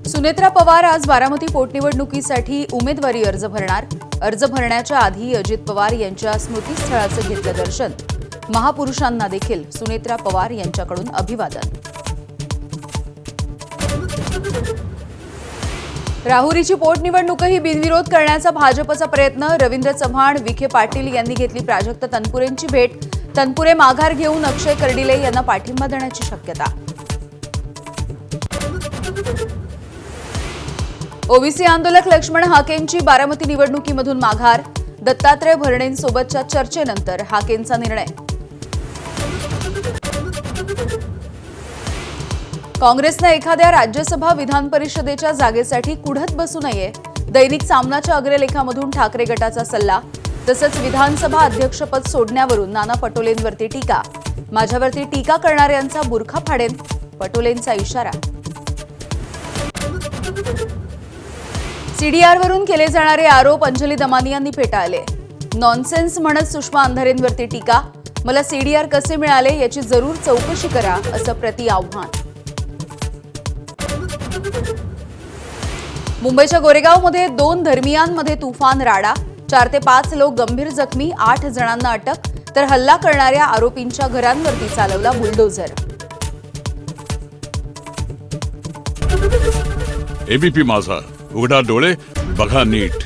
सुनेत्रा पवार आज बारामती पोटनिवडणुकीसाठी उमेदवारी अर्ज भरणार। अर्ज भरण्याच्या आधी अजित पवार यांच्या स्मृतीस्थळाचं घेतलं दर्शन। महापुरुषांना देखील सुनेत्रा पवार यांच्याकडून अभिवादन। राहुरीची पोटनिवडणूकही बिनविरोध करण्याचा भाजपचा प्रयत्न। रवींद्र चव्हाण, विखे पाटील यांनी घेतली प्राजक्त तनपुरेंची भेट। तनपुरे माघार घेऊन अक्षय कर्डिले यांना पाठिंबा देण्याची शक्यता। ओबीसी आंदोलक लक्ष्मण हाकेंची बारामती निवडणुकीमधून माघार। दत्तात्रय भरणेंसोबतच्या चर्चेनंतर हाकेंचा निर्णय। काँग्रेसनं एखाद्या राज्यसभा विधान परिषदेच्या जागेसाठी कुढत बसू नये। दैनिक सामनाच्या अग्रलेखामधून ठाकरे गटाचा सल्ला। तसंच विधानसभा अध्यक्षपद सोडण्यावरून नाना पटोलेंवरती टीका। माझ्यावरती टीका करणाऱ्यांचा बुरखा फाडेन, पटोलेंचा इशारा। सीडीआरवरून केले जाणारे आरोप अंजली दमानी यांनी फेटाळले। नॉनसेन्स म्हणत सुषमा अंधारेंवरती टीका। मला सीडीआर कसे मिळाले याची जरूर चौकशी करा, असं प्रति आव्हान। मुंबईच्या गोरेगावमध्ये 2 धर्मियांमध्ये तुफान राडा। 4 ते 5 लोक गंभीर जखमी, 8 जणांना अटक। तर हल्ला करणाऱ्या आरोपींच्या घरांवरती चालवला बुलडोझर। एबीपी माझा, उघडा डोळे बघा नीट।